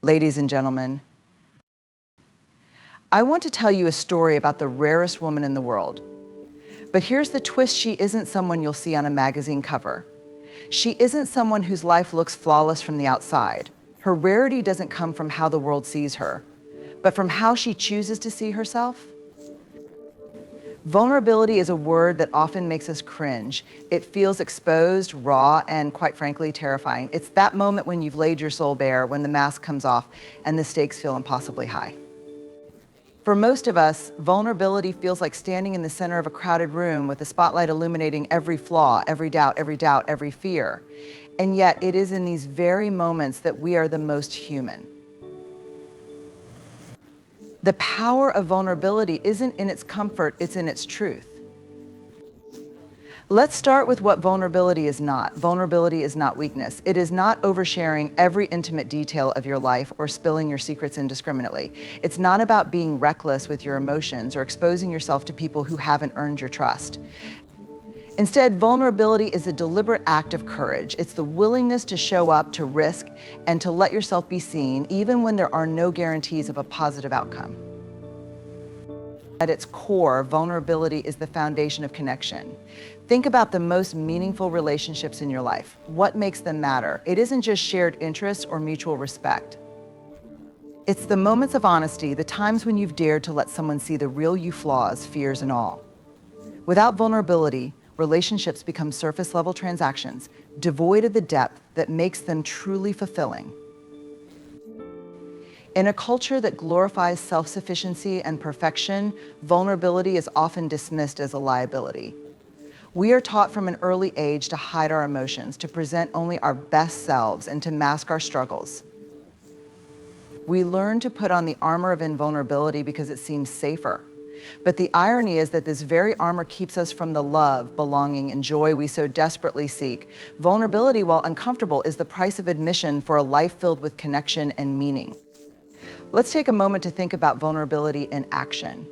Ladies and gentlemen, I want to tell you a story about the rarest woman in the world. But here's the twist: she isn't someone you'll see on a magazine cover. She isn't someone whose life looks flawless from the outside. Her rarity doesn't come from how the world sees her, but from how she chooses to see herself. Vulnerability is a word that often makes us cringe. It feels exposed, raw, and quite frankly, terrifying. It's that moment when you've laid your soul bare, when the mask comes off and the stakes feel impossibly high. For most of us, vulnerability feels like standing in the center of a crowded room with the spotlight illuminating every flaw, every doubt, every fear. And yet, it is in these very moments that we are the most human. The power of vulnerability isn't in its comfort, it's in its truth. Let's start with what vulnerability is not. Vulnerability is not weakness. It is not oversharing every intimate detail of your life or spilling your secrets indiscriminately. It's not about being reckless with your emotions or exposing yourself to people who haven't earned your trust. Instead, vulnerability is a deliberate act of courage. It's the willingness to show up, to risk, and to let yourself be seen, even when there are no guarantees of a positive outcome. At its core, vulnerability is the foundation of connection. Think about the most meaningful relationships in your life. What makes them matter? It isn't just shared interests or mutual respect. It's the moments of honesty, the times when you've dared to let someone see the real you, flaws, fears, and all. Without vulnerability, relationships become surface-level transactions, devoid of the depth that makes them truly fulfilling. In a culture that glorifies self-sufficiency and perfection, vulnerability is often dismissed as a liability. We are taught from an early age to hide our emotions, to present only our best selves, and to mask our struggles. We learn to put on the armor of invulnerability because it seems safer. But the irony is that this very armor keeps us from the love, belonging, and joy we so desperately seek. Vulnerability, while uncomfortable, is the price of admission for a life filled with connection and meaning. Let's take a moment to think about vulnerability in action.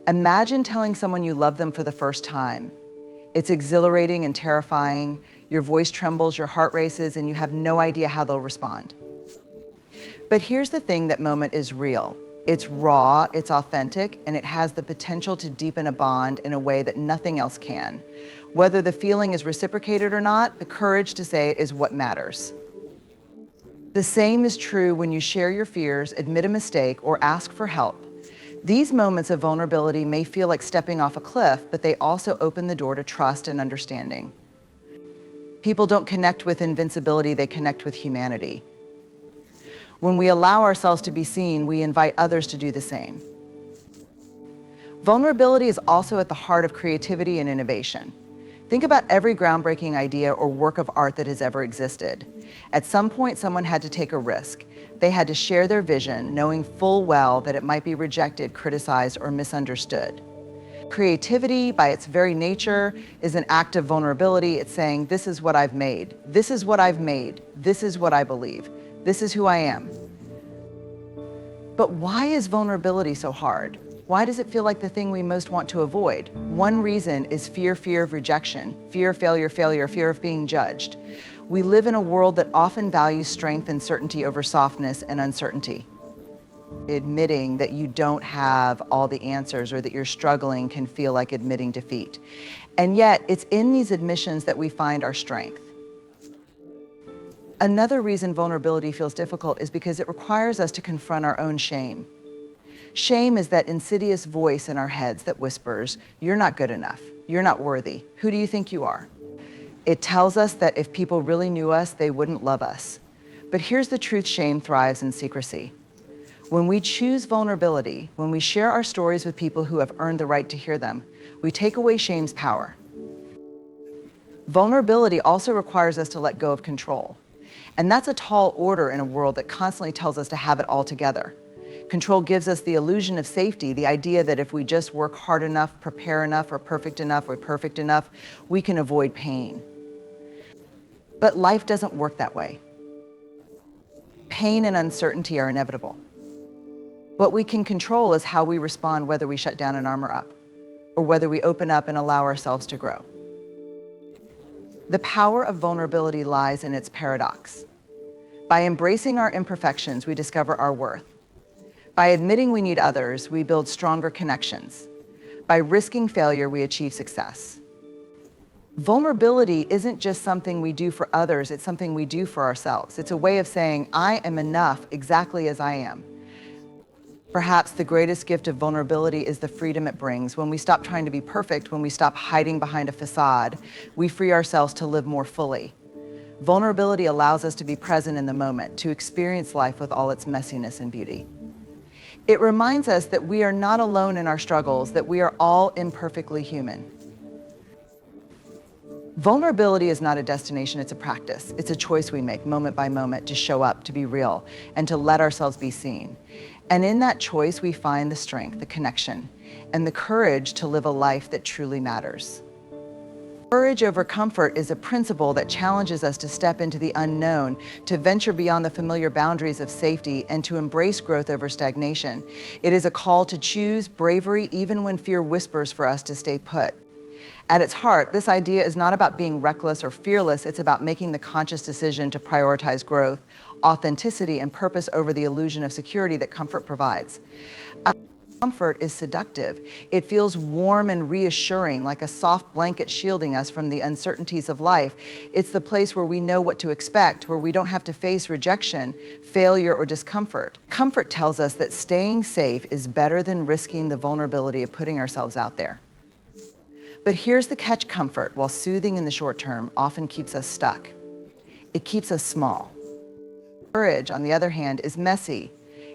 Imagine telling someone you love them for the first time. It's exhilarating and terrifying. Your voice trembles, your heart races, and you have no idea how they'll respond. But here's the thing: that moment is real. It's raw, it's authentic, and it has the potential to deepen a bond in a way that nothing else can. Whether the feeling is reciprocated or not, the courage to say it is what matters. The same is true when you share your fears, admit a mistake, or ask for help. These moments of vulnerability may feel like stepping off a cliff, but they also open the door to trust and understanding. People don't connect with invincibility, they connect with humanity. When we allow ourselves to be seen, we invite others to do the same. Vulnerability is also at the heart of creativity and innovation. Think about every groundbreaking idea or work of art that has ever existed. At some point, someone had to take a risk. They had to share their vision, knowing full well that it might be rejected, criticized, or misunderstood. Creativity, by its very nature, is an act of vulnerability. It's saying, this is what I've made. This is what I've made. This is what I believe. This is who I am. But why is vulnerability so hard? Why does it feel like the thing we most want to avoid? One reason is fear of rejection, fear of failure, fear of being judged. We live in a world that often values strength and certainty over softness and uncertainty. Admitting that you don't have all the answers or that you're struggling can feel like admitting defeat. And yet, it's in these admissions that we find our strength. Another reason vulnerability feels difficult is because it requires us to confront our own shame. Shame is that insidious voice in our heads that whispers, you're not good enough, you're not worthy, who do you think you are? It tells us that if people really knew us, they wouldn't love us. But here's the truth: shame thrives in secrecy. When we choose vulnerability, when we share our stories with people who have earned the right to hear them, we take away shame's power. Vulnerability also requires us to let go of control. And that's a tall order in a world that constantly tells us to have it all together. Control gives us the illusion of safety, the idea that if we just work hard enough, prepare enough, or perfect enough, we can avoid pain. But life doesn't work that way. Pain and uncertainty are inevitable. What we can control is how we respond, whether we shut down and armor up, or whether we open up and allow ourselves to grow. The power of vulnerability lies in its paradox. By embracing our imperfections, we discover our worth. By admitting we need others, we build stronger connections. By risking failure, we achieve success. Vulnerability isn't just something we do for others, it's something we do for ourselves. It's a way of saying, I am enough exactly as I am. Perhaps the greatest gift of vulnerability is the freedom it brings. When we stop trying to be perfect, when we stop hiding behind a facade, we free ourselves to live more fully. Vulnerability allows us to be present in the moment, to experience life with all its messiness and beauty. It reminds us that we are not alone in our struggles, that we are all imperfectly human. Vulnerability is not a destination, it's a practice. It's a choice we make moment by moment to show up, to be real, and to let ourselves be seen. And in that choice, we find the strength, the connection, and the courage to live a life that truly matters. Courage over comfort is a principle that challenges us to step into the unknown, to venture beyond the familiar boundaries of safety, and to embrace growth over stagnation. It is a call to choose bravery even when fear whispers for us to stay put. At its heart, this idea is not about being reckless or fearless, it's about making the conscious decision to prioritize growth, authenticity, and purpose over the illusion of security that comfort provides. Comfort is seductive. It feels warm and reassuring, like a soft blanket shielding us from the uncertainties of life. It's the place where we know what to expect, where we don't have to face rejection, failure, or discomfort. Comfort tells us that staying safe is better than risking the vulnerability of putting ourselves out there. But here's the catch: comfort, while soothing in the short term, often keeps us stuck. It keeps us small. Courage, on the other hand, is messy.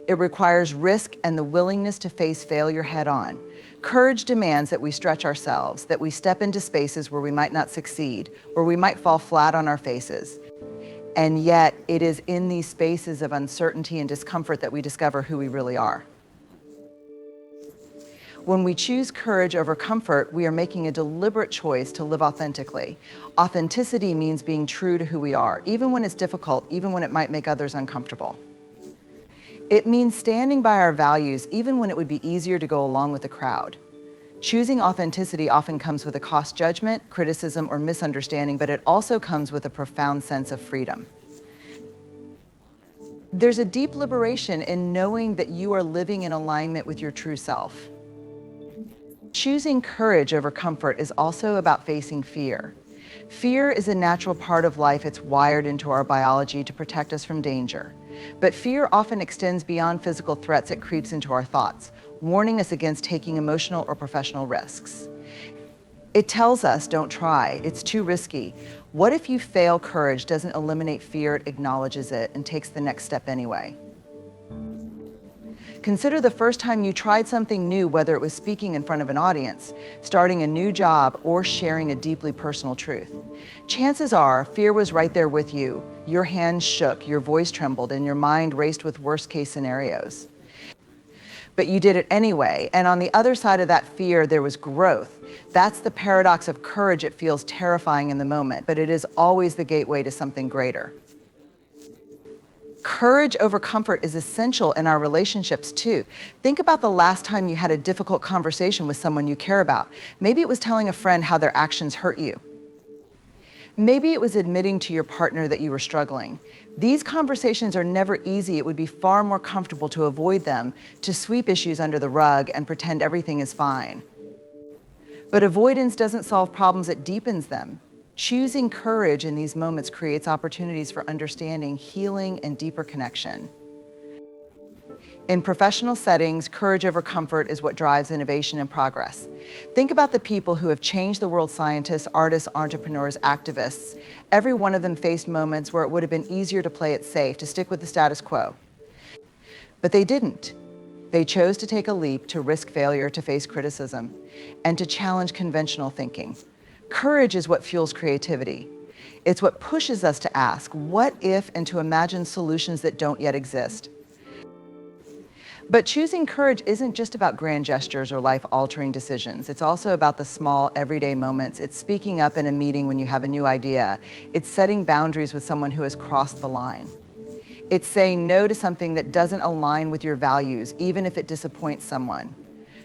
It requires risk and the willingness to face failure head on. Courage demands that we stretch ourselves, that we step into spaces where we might not succeed, where we might fall flat on our faces. And yet, it is in these spaces of uncertainty and discomfort that we discover who we really are. When we choose courage over comfort, we are making a deliberate choice to live authentically. Authenticity means being true to who we are, even when it's difficult, even when it might make others uncomfortable. It means standing by our values, even when it would be easier to go along with the crowd. Choosing authenticity often comes with a cost judgment, criticism, or misunderstanding, but it also comes with a profound sense of freedom. There's a deep liberation in knowing that you are living in alignment with your true self. Choosing courage over comfort is also about facing fear. Fear is a natural part of life. It's wired into our biology to protect us from danger. But fear often extends beyond physical threats. It creeps into our thoughts, warning us against taking emotional or professional risks. It tells us, don't try, it's too risky. What if you fail? Courage doesn't eliminate fear, it acknowledges it and takes the next step anyway. Consider the first time you tried something new, whether it was speaking in front of an audience, starting a new job, or sharing a deeply personal truth. Chances are, fear was right there with you. Your hands shook, your voice trembled, and your mind raced with worst-case scenarios. But you did it anyway, and on the other side of that fear, there was growth. That's the paradox of courage. It feels terrifying in the moment, but it is always the gateway to something greater. Courage over comfort is essential in our relationships too. Think about the last time you had a difficult conversation with someone you care about. Maybe it was telling a friend how their actions hurt you. Maybe it was admitting to your partner that you were struggling. These conversations are never easy. It would be far more comfortable to avoid them, to sweep issues under the rug and pretend everything is fine. But avoidance doesn't solve problems, it deepens them. Choosing courage in these moments creates opportunities for understanding, healing, and deeper connection. In professional settings, courage over comfort is what drives innovation and progress. Think about the people who have changed the world: scientists, artists, entrepreneurs, activists. Every one of them faced moments where it would have been easier to play it safe, to stick with the status quo. But they didn't. They chose to take a leap, to risk failure, to face criticism, and to challenge conventional thinking. Courage is what fuels creativity. It's what pushes us to ask, what if, and to imagine solutions that don't yet exist. But choosing courage isn't just about grand gestures or life-altering decisions. It's also about the small, everyday moments. It's speaking up in a meeting when you have a new idea. It's setting boundaries with someone who has crossed the line. It's saying no to something that doesn't align with your values, even if it disappoints someone.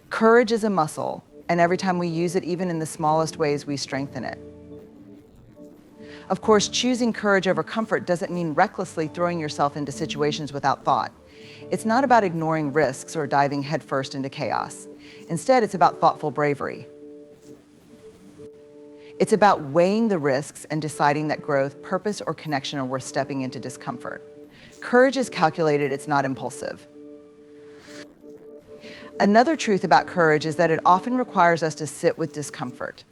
Courage is a muscle, and every time we use it, even in the smallest ways, we strengthen it. Of course, choosing courage over comfort doesn't mean recklessly throwing yourself into situations without thought. It's not about ignoring risks or diving headfirst into chaos. Instead, it's about thoughtful bravery. It's about weighing the risks and deciding that growth, purpose, or connection are worth stepping into discomfort. Courage is calculated, it's not impulsive. Another truth about courage is that it often requires us to sit with discomfort.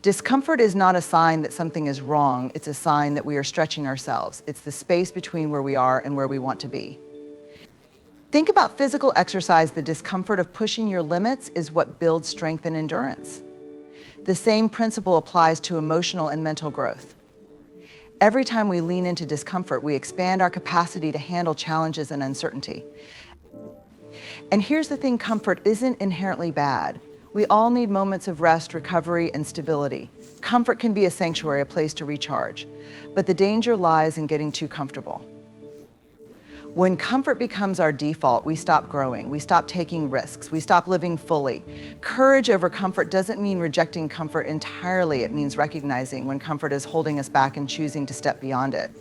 Discomfort is not a sign that something is wrong, it's a sign that we are stretching ourselves. It's the space between where we are and where we want to be. Think about physical exercise. The discomfort of pushing your limits is what builds strength and endurance. The same principle applies to emotional and mental growth. Every time we lean into discomfort, we expand our capacity to handle challenges and uncertainty. And here's the thing, comfort isn't inherently bad. We all need moments of rest, recovery, and stability. Comfort can be a sanctuary, a place to recharge. But the danger lies in getting too comfortable. When comfort becomes our default, we stop growing, we stop taking risks, we stop living fully. Courage over comfort doesn't mean rejecting comfort entirely. It means recognizing when comfort is holding us back and choosing to step beyond it.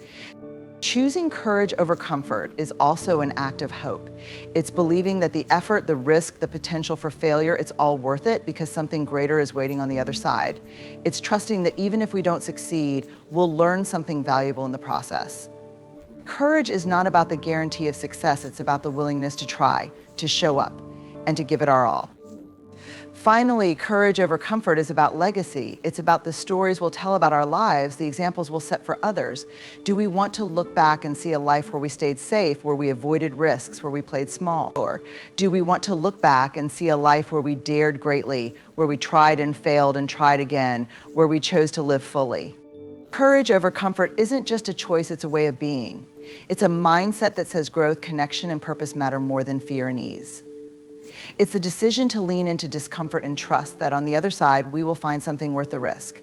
Choosing courage over comfort is also an act of hope. It's believing that the effort, the risk, the potential for failure, it's all worth it because something greater is waiting on the other side. It's trusting that even if we don't succeed, we'll learn something valuable in the process. Courage is not about the guarantee of success, it's about the willingness to try, to show up, and to give it our all. Finally, courage over comfort is about legacy. It's about the stories we'll tell about our lives, the examples we'll set for others. Do we want to look back and see a life where we stayed safe, where we avoided risks, where we played small? Or do we want to look back and see a life where we dared greatly, where we tried and failed and tried again, where we chose to live fully? Courage over comfort isn't just a choice, it's a way of being. It's a mindset that says growth, connection, and purpose matter more than fear and ease. It's a decision to lean into discomfort and trust that on the other side, we will find something worth the risk.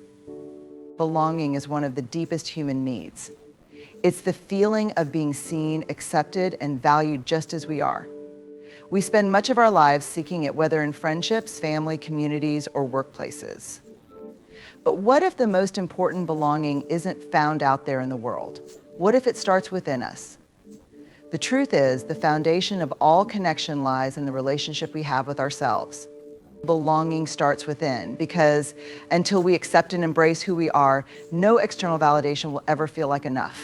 Belonging is one of the deepest human needs. It's the feeling of being seen, accepted, and valued just as we are. We spend much of our lives seeking it, whether in friendships, family, communities, or workplaces. But what if the most important belonging isn't found out there in the world? What if it starts within us? The truth is, the foundation of all connection lies in the relationship we have with ourselves. Belonging starts within, because until we accept and embrace who we are, no external validation will ever feel like enough.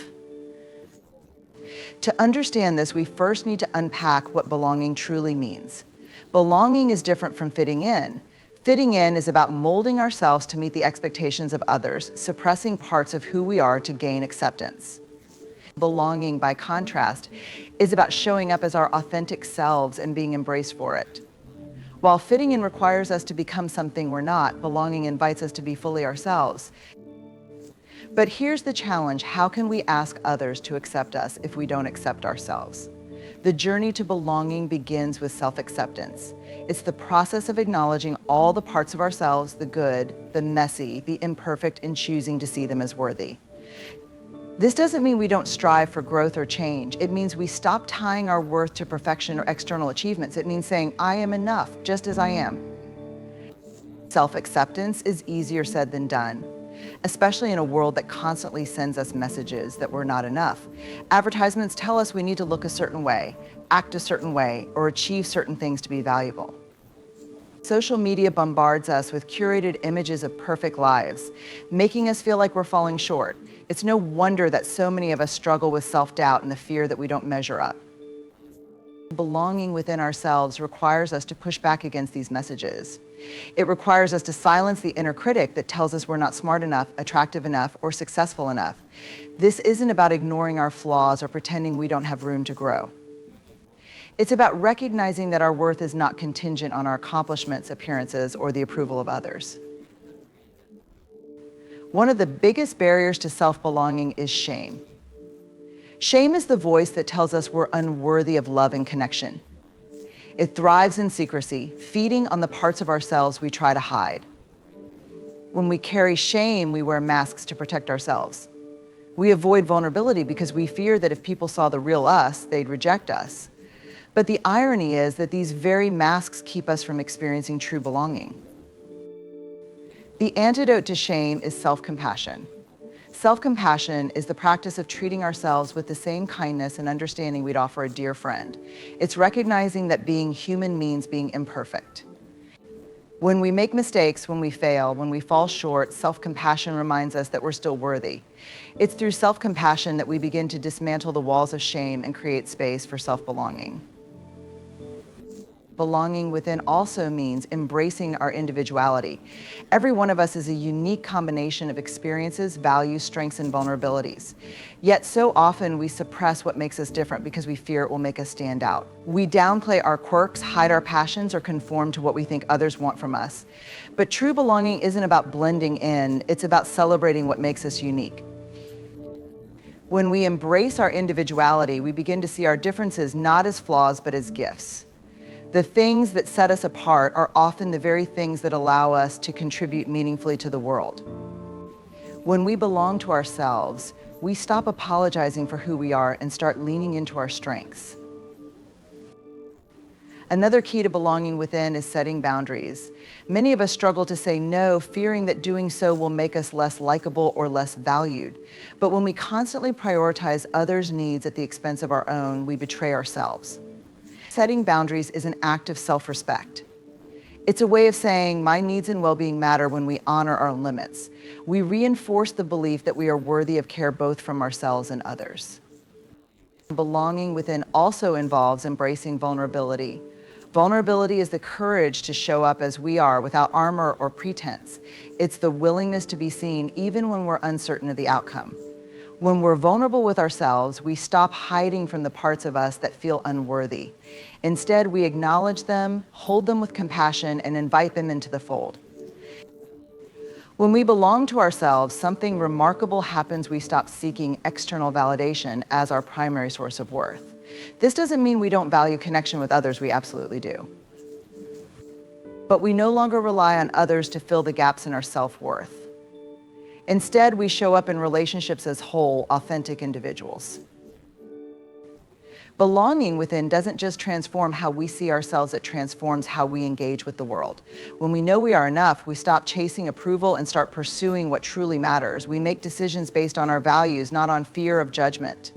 To understand this, we first need to unpack what belonging truly means. Belonging is different from fitting in. Fitting in is about molding ourselves to meet the expectations of others, suppressing parts of who we are to gain acceptance. Belonging, by contrast, is about showing up as our authentic selves and being embraced for it. While fitting in requires us to become something we're not, belonging invites us to be fully ourselves. But here's the challenge: how can we ask others to accept us if we don't accept ourselves? The journey to belonging begins with self-acceptance. It's the process of acknowledging all the parts of ourselves, the good, the messy, the imperfect, and choosing to see them as worthy. This doesn't mean we don't strive for growth or change. It means we stop tying our worth to perfection or external achievements. It means saying, I am enough, just as I am. Self-acceptance is easier said than done, especially in a world that constantly sends us messages that we're not enough. Advertisements tell us we need to look a certain way, act a certain way, or achieve certain things to be valuable. Social media bombards us with curated images of perfect lives, making us feel like we're falling short. It's no wonder that so many of us struggle with self-doubt and the fear that we don't measure up. Belonging within ourselves requires us to push back against these messages. It requires us to silence the inner critic that tells us we're not smart enough, attractive enough, or successful enough. This isn't about ignoring our flaws or pretending we don't have room to grow. It's about recognizing that our worth is not contingent on our accomplishments, appearances, or the approval of others. One of the biggest barriers to self-belonging is shame. Shame is the voice that tells us we're unworthy of love and connection. It thrives in secrecy, feeding on the parts of ourselves we try to hide. When we carry shame, we wear masks to protect ourselves. We avoid vulnerability because we fear that if people saw the real us, they'd reject us. But the irony is that these very masks keep us from experiencing true belonging. The antidote to shame is self-compassion. Self-compassion is the practice of treating ourselves with the same kindness and understanding we'd offer a dear friend. It's recognizing that being human means being imperfect. When we make mistakes, when we fail, when we fall short, self-compassion reminds us that we're still worthy. It's through self-compassion that we begin to dismantle the walls of shame and create space for self-belonging. Belonging within also means embracing our individuality. Every one of us is a unique combination of experiences, values, strengths, and vulnerabilities. Yet so often we suppress what makes us different because we fear it will make us stand out. We downplay our quirks, hide our passions, or conform to what we think others want from us. But true belonging isn't about blending in, it's about celebrating what makes us unique. When we embrace our individuality, we begin to see our differences not as flaws, but as gifts. The things that set us apart are often the very things that allow us to contribute meaningfully to the world. When we belong to ourselves, we stop apologizing for who we are and start leaning into our strengths. Another key to belonging within is setting boundaries. Many of us struggle to say no, fearing that doing so will make us less likable or less valued. But when we constantly prioritize others' needs at the expense of our own, we betray ourselves. Setting boundaries is an act of self-respect. It's a way of saying my needs and well-being matter when we honor our own limits. We reinforce the belief that we are worthy of care both from ourselves and others. Belonging within also involves embracing vulnerability. Vulnerability is the courage to show up as we are without armor or pretense. It's the willingness to be seen even when we're uncertain of the outcome. When we're vulnerable with ourselves, we stop hiding from the parts of us that feel unworthy. Instead, we acknowledge them, hold them with compassion, and invite them into the fold. When we belong to ourselves, something remarkable happens. We stop seeking external validation as our primary source of worth. This doesn't mean we don't value connection with others. We absolutely do. But we no longer rely on others to fill the gaps in our self-worth. Instead, we show up in relationships as whole, authentic individuals. Belonging within doesn't just transform how we see ourselves, it transforms how we engage with the world. When we know we are enough, we stop chasing approval and start pursuing what truly matters. We make decisions based on our values, not on fear of judgment.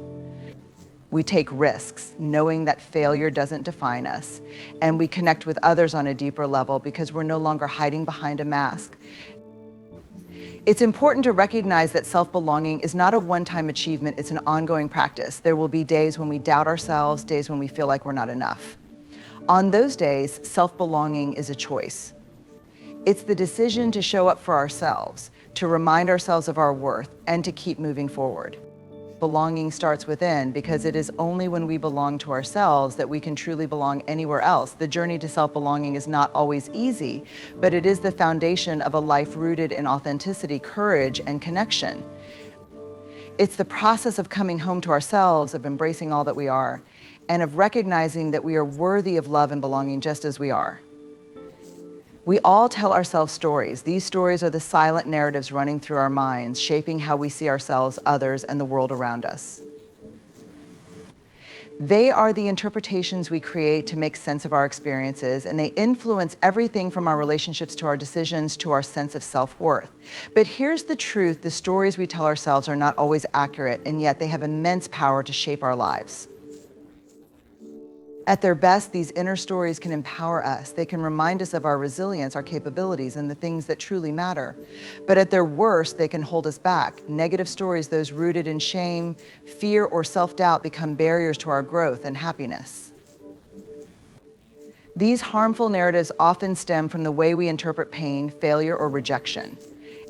We take risks, knowing that failure doesn't define us, and we connect with others on a deeper level because we're no longer hiding behind a mask. It's important to recognize that self-belonging is not a one-time achievement, it's an ongoing practice. There will be days when we doubt ourselves, days when we feel like we're not enough. On those days, self-belonging is a choice. It's the decision to show up for ourselves, to remind ourselves of our worth, and to keep moving forward. Belonging starts within because it is only when we belong to ourselves that we can truly belong anywhere else. The journey to self-belonging is not always easy, but it is the foundation of a life rooted in authenticity, courage, and connection. It's the process of coming home to ourselves, of embracing all that we are, and of recognizing that we are worthy of love and belonging just as we are. We all tell ourselves stories. These stories are the silent narratives running through our minds, shaping how we see ourselves, others, and the world around us. They are the interpretations we create to make sense of our experiences, and they influence everything from our relationships to our decisions to our sense of self-worth. But here's the truth: the stories we tell ourselves are not always accurate, and yet they have immense power to shape our lives. At their best, these inner stories can empower us. They can remind us of our resilience, our capabilities, and the things that truly matter. But at their worst, they can hold us back. Negative stories, those rooted in shame, fear, or self-doubt, become barriers to our growth and happiness. These harmful narratives often stem from the way we interpret pain, failure, or rejection.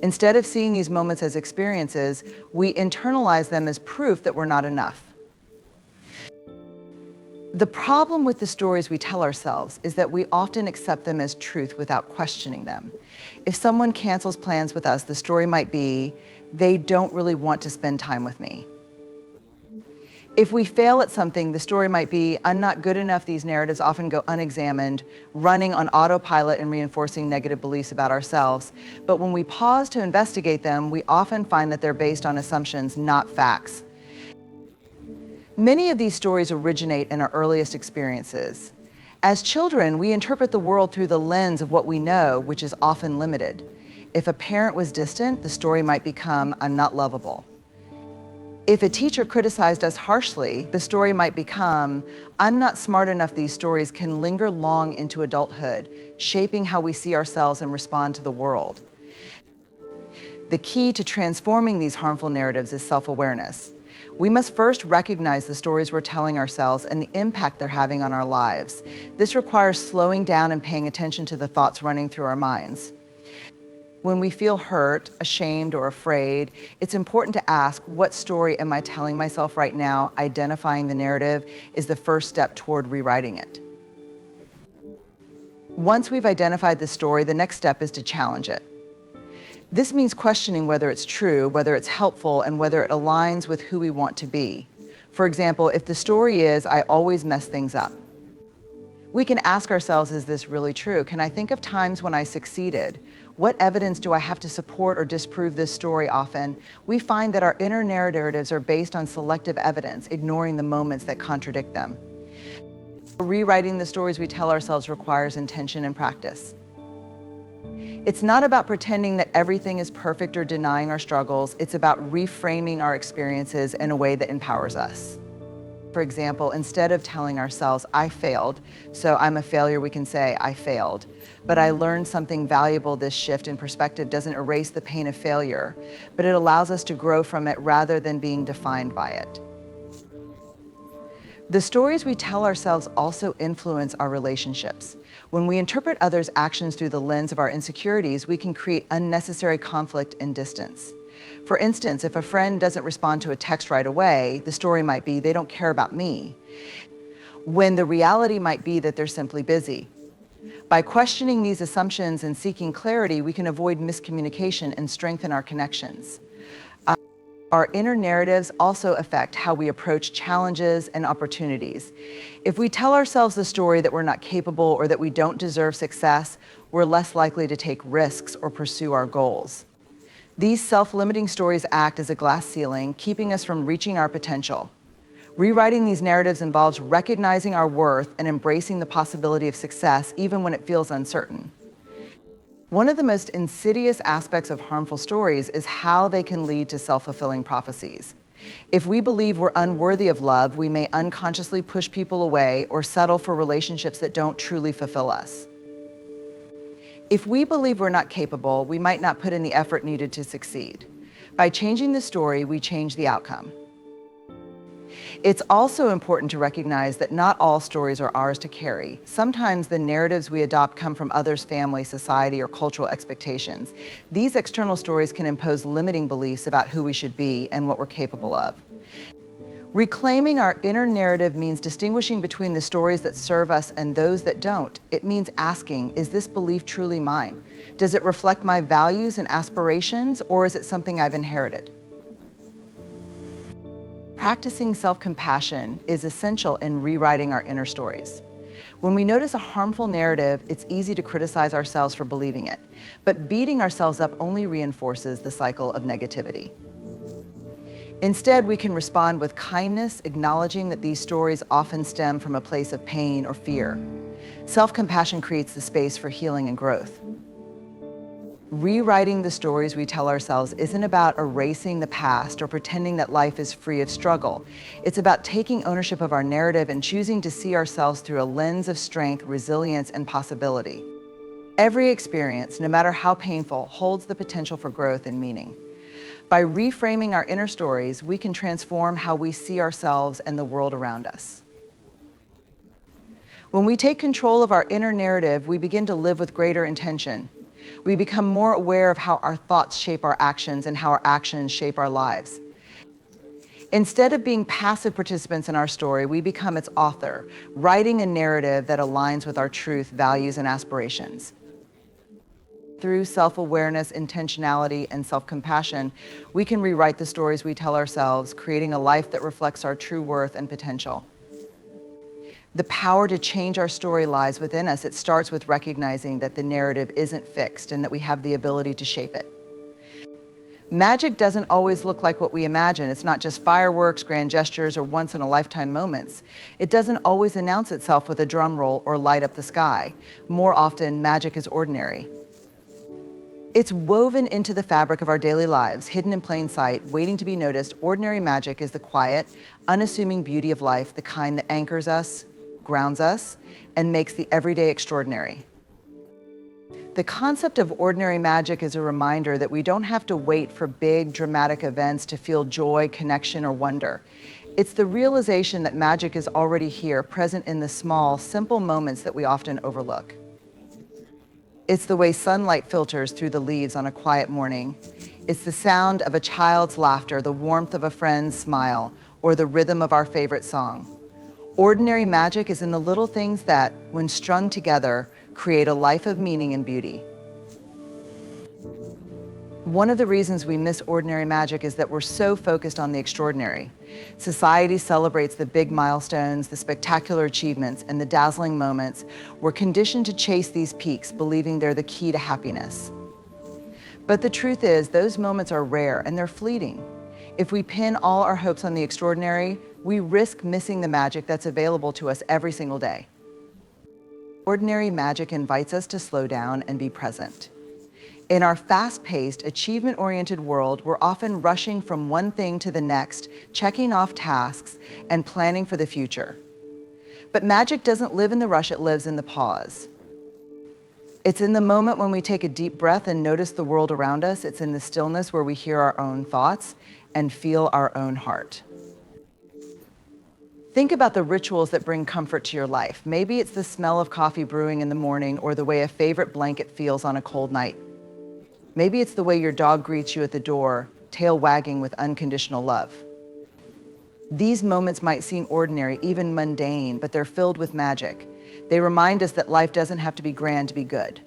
Instead of seeing these moments as experiences, we internalize them as proof that we're not enough. The problem with the stories we tell ourselves is that we often accept them as truth without questioning them. If someone cancels plans with us, the story might be, they don't really want to spend time with me. If we fail at something, the story might be, I'm not good enough. These narratives often go unexamined, running on autopilot and reinforcing negative beliefs about ourselves. But when we pause to investigate them, we often find that they're based on assumptions, not facts. Many of these stories originate in our earliest experiences. As children, we interpret the world through the lens of what we know, which is often limited. If a parent was distant, the story might become "I'm not lovable." If a teacher criticized us harshly, the story might become "I'm not smart enough." These stories can linger long into adulthood, shaping how we see ourselves and respond to the world. The key to transforming these harmful narratives is self-awareness. We must first recognize the stories we're telling ourselves and the impact they're having on our lives. This requires slowing down and paying attention to the thoughts running through our minds. When we feel hurt, ashamed, or afraid, it's important to ask, what story am I telling myself right now? Identifying the narrative is the first step toward rewriting it. Once we've identified the story, the next step is to challenge it. This means questioning whether it's true, whether it's helpful, and whether it aligns with who we want to be. For example, if the story is, "I always mess things up," we can ask ourselves, is this really true? Can I think of times when I succeeded? What evidence do I have to support or disprove this story? Often, we find that our inner narratives are based on selective evidence, ignoring the moments that contradict them. Rewriting the stories we tell ourselves requires intention and practice. It's not about pretending that everything is perfect or denying our struggles. It's about reframing our experiences in a way that empowers us. For example, instead of telling ourselves, "I failed, so I'm a failure," we can say, "I failed, but I learned something valuable." This shift in perspective doesn't erase the pain of failure, but it allows us to grow from it rather than being defined by it. The stories we tell ourselves also influence our relationships. When we interpret others' actions through the lens of our insecurities, we can create unnecessary conflict and distance. For instance, if a friend doesn't respond to a text right away, the story might be, "They don't care about me," when the reality might be that they're simply busy. By questioning these assumptions and seeking clarity, we can avoid miscommunication and strengthen our connections. Our inner narratives also affect how we approach challenges and opportunities. If we tell ourselves the story that we're not capable or that we don't deserve success, we're less likely to take risks or pursue our goals. These self-limiting stories act as a glass ceiling, keeping us from reaching our potential. Rewriting these narratives involves recognizing our worth and embracing the possibility of success, even when it feels uncertain. One of the most insidious aspects of harmful stories is how they can lead to self-fulfilling prophecies. If we believe we're unworthy of love, we may unconsciously push people away or settle for relationships that don't truly fulfill us. If we believe we're not capable, we might not put in the effort needed to succeed. By changing the story, we change the outcome. It's also important to recognize that not all stories are ours to carry. Sometimes the narratives we adopt come from others' family, society, or cultural expectations. These external stories can impose limiting beliefs about who we should be and what we're capable of. Reclaiming our inner narrative means distinguishing between the stories that serve us and those that don't. It means asking, is this belief truly mine? Does it reflect my values and aspirations, or is it something I've inherited? Practicing self-compassion is essential in rewriting our inner stories. When we notice a harmful narrative, it's easy to criticize ourselves for believing it, but beating ourselves up only reinforces the cycle of negativity. Instead, we can respond with kindness, acknowledging that these stories often stem from a place of pain or fear. Self-compassion creates the space for healing and growth. Rewriting the stories we tell ourselves isn't about erasing the past or pretending that life is free of struggle. It's about taking ownership of our narrative and choosing to see ourselves through a lens of strength, resilience, and possibility. Every experience, no matter how painful, holds the potential for growth and meaning. By reframing our inner stories, we can transform how we see ourselves and the world around us. When we take control of our inner narrative, we begin to live with greater intention. We become more aware of how our thoughts shape our actions and how our actions shape our lives. Instead of being passive participants in our story, we become its author, writing a narrative that aligns with our truth, values, and aspirations. Through self-awareness, intentionality, and self-compassion, we can rewrite the stories we tell ourselves, creating a life that reflects our true worth and potential. The power to change our story lies within us. It starts with recognizing that the narrative isn't fixed and that we have the ability to shape it. Magic doesn't always look like what we imagine. It's not just fireworks, grand gestures, or once-in-a-lifetime moments. It doesn't always announce itself with a drum roll or light up the sky. More often, magic is ordinary. It's woven into the fabric of our daily lives, hidden in plain sight, waiting to be noticed. Ordinary magic is the quiet, unassuming beauty of life, the kind that anchors us, grounds us, and makes the everyday extraordinary. The concept of ordinary magic is a reminder that we don't have to wait for big, dramatic events to feel joy, connection, or wonder. It's the realization that magic is already here, present in the small, simple moments that we often overlook. It's the way sunlight filters through the leaves on a quiet morning. It's the sound of a child's laughter, the warmth of a friend's smile, or the rhythm of our favorite song. Ordinary magic is in the little things that, when strung together, create a life of meaning and beauty. One of the reasons we miss ordinary magic is that we're so focused on the extraordinary. Society celebrates the big milestones, the spectacular achievements, and the dazzling moments. We're conditioned to chase these peaks, believing they're the key to happiness. But the truth is, those moments are rare and they're fleeting. If we pin all our hopes on the extraordinary, we risk missing the magic that's available to us every single day. Ordinary magic invites us to slow down and be present. In our fast-paced, achievement-oriented world, we're often rushing from one thing to the next, checking off tasks and planning for the future. But magic doesn't live in the rush, it lives in the pause. It's in the moment when we take a deep breath and notice the world around us. It's in the stillness where we hear our own thoughts and feel our own heart. Think about the rituals that bring comfort to your life. Maybe it's the smell of coffee brewing in the morning or the way a favorite blanket feels on a cold night. Maybe it's the way your dog greets you at the door, tail wagging with unconditional love. These moments might seem ordinary, even mundane, but they're filled with magic. They remind us that life doesn't have to be grand to be good.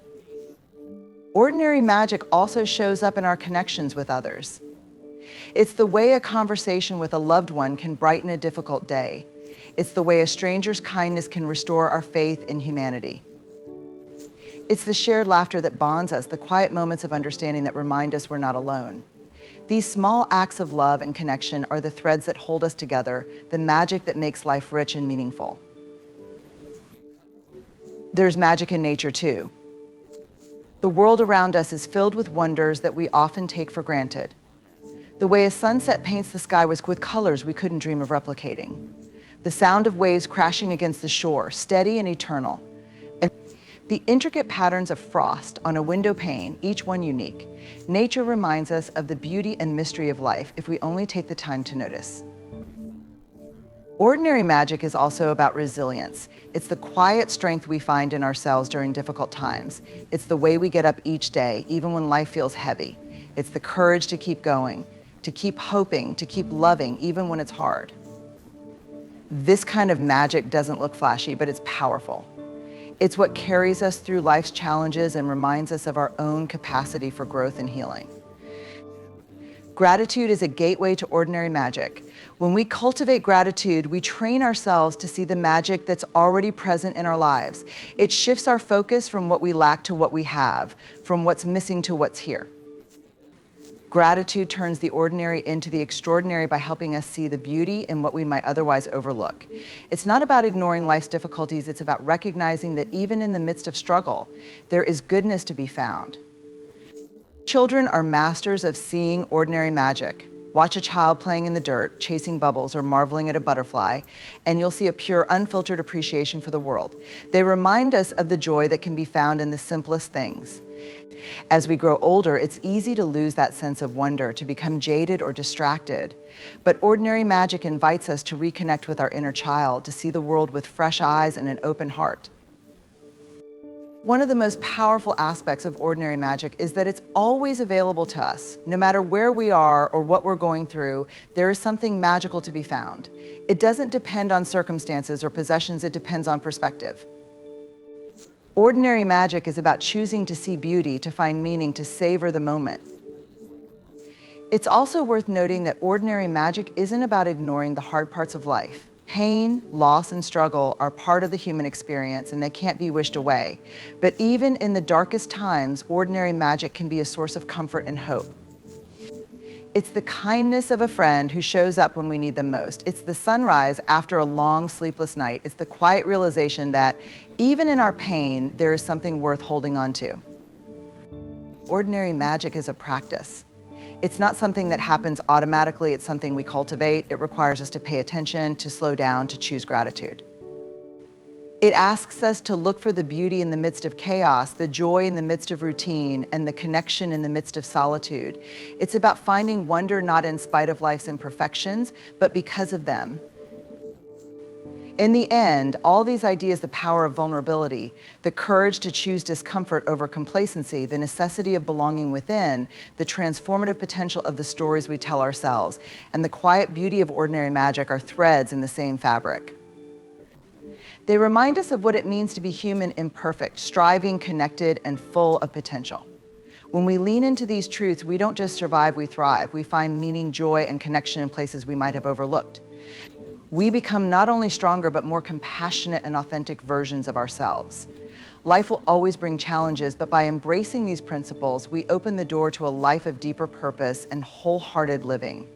Ordinary magic also shows up in our connections with others. It's the way a conversation with a loved one can brighten a difficult day. It's the way a stranger's kindness can restore our faith in humanity. It's the shared laughter that bonds us, the quiet moments of understanding that remind us we're not alone. These small acts of love and connection are the threads that hold us together, the magic that makes life rich and meaningful. There's magic in nature too. The world around us is filled with wonders that we often take for granted. The way a sunset paints the sky with colors we couldn't dream of replicating. The sound of waves crashing against the shore, steady and eternal. And the intricate patterns of frost on a window pane, each one unique. Nature reminds us of the beauty and mystery of life if we only take the time to notice. Ordinary magic is also about resilience. It's the quiet strength we find in ourselves during difficult times. It's the way we get up each day, even when life feels heavy. It's the courage to keep going, to keep hoping, to keep loving, even when it's hard. This kind of magic doesn't look flashy, but it's powerful. It's what carries us through life's challenges and reminds us of our own capacity for growth and healing. Gratitude is a gateway to ordinary magic. When we cultivate gratitude, we train ourselves to see the magic that's already present in our lives. It shifts our focus from what we lack to what we have, from what's missing to what's here. Gratitude turns the ordinary into the extraordinary by helping us see the beauty in what we might otherwise overlook. It's not about ignoring life's difficulties, it's about recognizing that even in the midst of struggle, there is goodness to be found. Children are masters of seeing ordinary magic. Watch a child playing in the dirt, chasing bubbles, or marveling at a butterfly, and you'll see a pure, unfiltered appreciation for the world. They remind us of the joy that can be found in the simplest things. As we grow older, it's easy to lose that sense of wonder, to become jaded or distracted. But ordinary magic invites us to reconnect with our inner child, to see the world with fresh eyes and an open heart. One of the most powerful aspects of ordinary magic is that it's always available to us. No matter where we are or what we're going through, there is something magical to be found. It doesn't depend on circumstances or possessions, it depends on perspective. Ordinary magic is about choosing to see beauty, to find meaning, to savor the moment. It's also worth noting that ordinary magic isn't about ignoring the hard parts of life. Pain, loss, and struggle are part of the human experience and they can't be wished away. But even in the darkest times, ordinary magic can be a source of comfort and hope. It's the kindness of a friend who shows up when we need them most. It's the sunrise after a long, sleepless night. It's the quiet realization that even in our pain, there is something worth holding on to. ordinary magic is a practice. It's not something that happens automatically, it's something we cultivate. It requires us to pay attention, to slow down, to choose gratitude. It asks us to look for the beauty in the midst of chaos, the joy in the midst of routine, and the connection in the midst of solitude. It's about finding wonder not in spite of life's imperfections, but because of them. In the end, all these ideas, the power of vulnerability, the courage to choose discomfort over complacency, the necessity of belonging within, the transformative potential of the stories we tell ourselves, and the quiet beauty of ordinary magic are threads in the same fabric. They remind us of what it means to be human, imperfect, striving, connected, and full of potential. When we lean into these truths, we don't just survive, we thrive. We find meaning, joy, and connection in places we might have overlooked. We become not only stronger, but more compassionate and authentic versions of ourselves. Life will always bring challenges, but by embracing these principles, we open the door to a life of deeper purpose and wholehearted living.